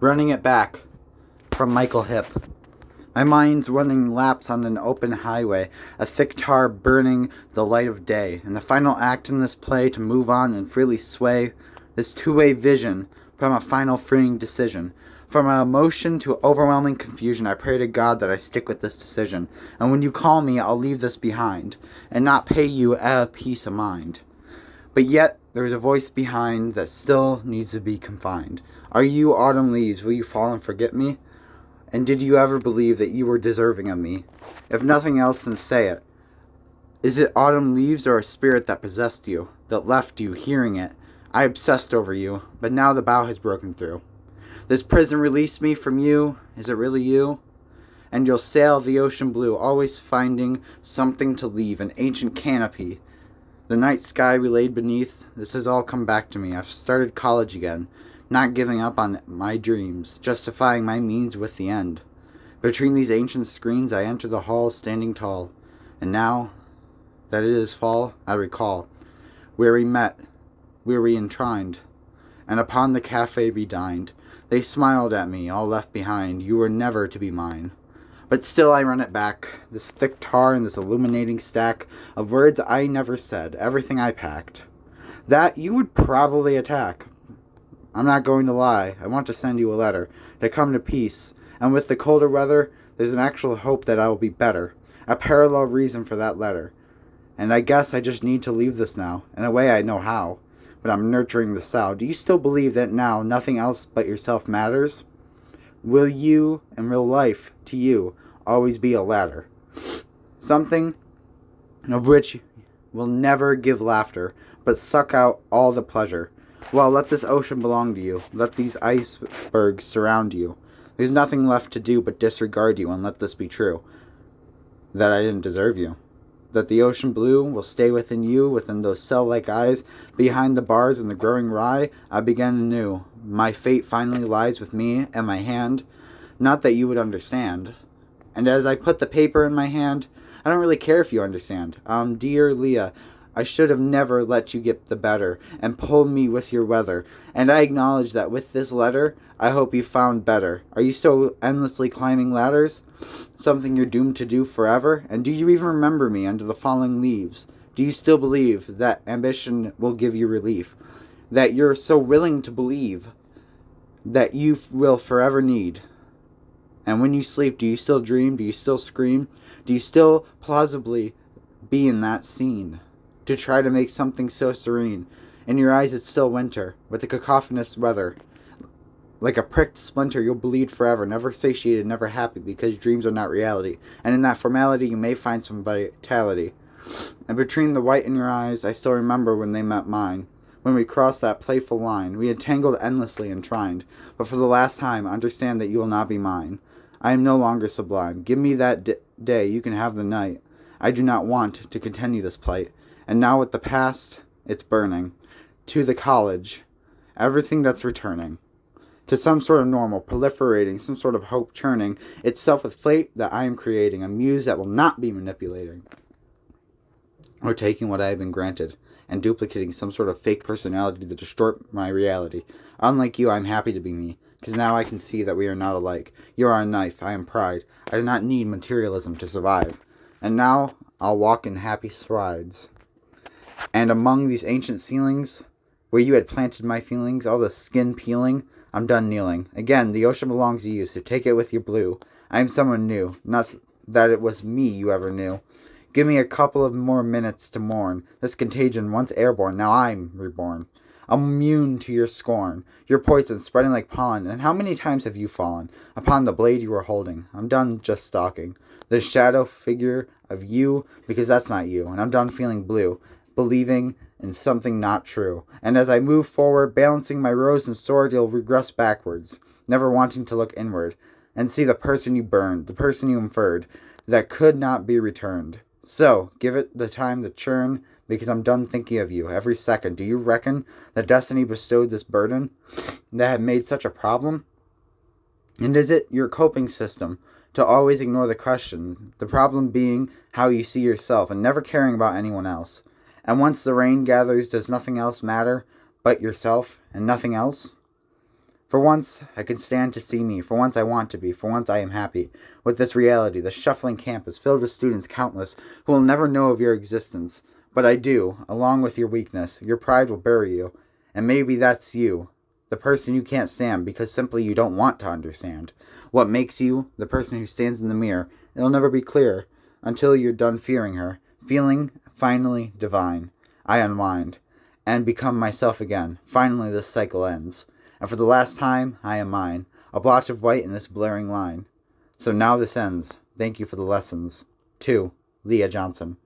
Running it back from Mickeal Hip. My mind's running laps on an open highway, a thick tar burning the light of day, and the final act in this play to move on and freely sway this two-way vision from a final freeing decision. From emotion to overwhelming confusion, I pray to God that I stick with this decision, and when you call me, I'll leave this behind, and not pay you a peace of mind. But yet, there is a voice behind that still needs to be confined. Are you autumn leaves? Will you fall and forget me? And did you ever believe that you were deserving of me? If nothing else, then say it. Is it autumn leaves or a spirit that possessed you, that left you hearing it? I obsessed over you, but now the bough has broken through. This prison released me from you. Is it really you? And you'll sail the ocean blue, always finding something to leave, an ancient canopy. The night sky we laid beneath, this has all come back to me. I've started college again, not giving up on my dreams, justifying my means with the end. Between these ancient screens I enter the hall standing tall, and now that it is fall, I recall where we met, where we entwined, and upon the cafe we dined. They smiled at me, all left behind. You were never to be mine. But still I run it back, this thick tar and this illuminating stack of words I never said, everything I packed. That you would probably attack. I'm not going to lie, I want to send you a letter, to come to peace, and with the colder weather, there's an actual hope that I will be better, a parallel reason for that letter. And I guess I just need to leave this now, in a way I know how, but I'm nurturing the sow. Do you still believe that now nothing else but yourself matters? Will you, and real life, to you, always be a ladder? Something of which will never give laughter, but suck out all the pleasure. Well, let this ocean belong to you. Let these icebergs surround you. There's nothing left to do but disregard you, and let this be true, that I didn't deserve you. That the ocean blue will stay within you, within those cell-like eyes, behind the bars and the growing rye. I begin anew. My fate finally lies with me and my hand. Not that you would understand. And as I put the paper in my hand, I don't really care if you understand. Dear Leah, I should have never let you get the better and pull me with your weather. And I acknowledge that with this letter, I hope you found better. Are you still endlessly climbing ladders? Something you're doomed to do forever? And do you even remember me under the falling leaves? Do you still believe that ambition will give you relief? That you're so willing to believe that you will forever need? And when you sleep, do you still dream? Do you still scream? Do you still plausibly be in that scene? To try to make something so serene. In your eyes it's still winter, with the cacophonous weather. Like a pricked splinter, you'll bleed forever, never satiated, never happy, because dreams are not reality. And in that formality you may find some vitality. And between the white in your eyes, I still remember when they met mine. When we crossed that playful line, we had tangled endlessly entwined. But for the last time, understand that you will not be mine. I am no longer sublime. Give me that day, you can have the night. I do not want to continue this plight. And now with the past, it's burning. To the college, everything that's returning. To some sort of normal, proliferating, some sort of hope churning. Itself with fate that I am creating. A muse that will not be manipulating. Or taking what I have been granted. And duplicating some sort of fake personality to distort my reality. Unlike you, I'm happy to be me. Because now I can see that we are not alike. You are a knife, I am pride. I do not need materialism to survive. And now, I'll walk in happy strides. And among these ancient ceilings, where you had planted my feelings, all the skin peeling, I'm done kneeling. Again, the ocean belongs to you, so take it with your blue. I am someone new, not that it was me you ever knew. Give me a couple of more minutes to mourn. This contagion, once airborne, now I'm reborn. I'm immune to your scorn, your poison spreading like pollen. And how many times have you fallen upon the blade you were holding? I'm done just stalking the shadow figure of you, because that's not you. And I'm done feeling blue, believing in something not true. And as I move forward, balancing my rose and sword, you'll regress backwards, never wanting to look inward, and see the person you burned, the person you inferred, that could not be returned. So, give it the time to churn, because I'm done thinking of you every second. Do you reckon that destiny bestowed this burden that had made such a problem? And is it your coping system to always ignore the question, the problem being how you see yourself and never caring about anyone else? And once the rain gathers, does nothing else matter but yourself and nothing else? For once, I can stand to see me. For once, I want to be. For once, I am happy. With this reality, the shuffling campus filled with students countless who will never know of your existence. But I do, along with your weakness. Your pride will bury you. And maybe that's you, the person you can't stand because simply you don't want to understand. What makes you the person who stands in the mirror? It'll never be clear until you're done fearing her. Feeling finally divine. I unwind and become myself again. Finally, this cycle ends. And for the last time, I am mine, a blotch of white in this blaring line. So now this ends. Thank you for the lessons. 2. Leah Johnson.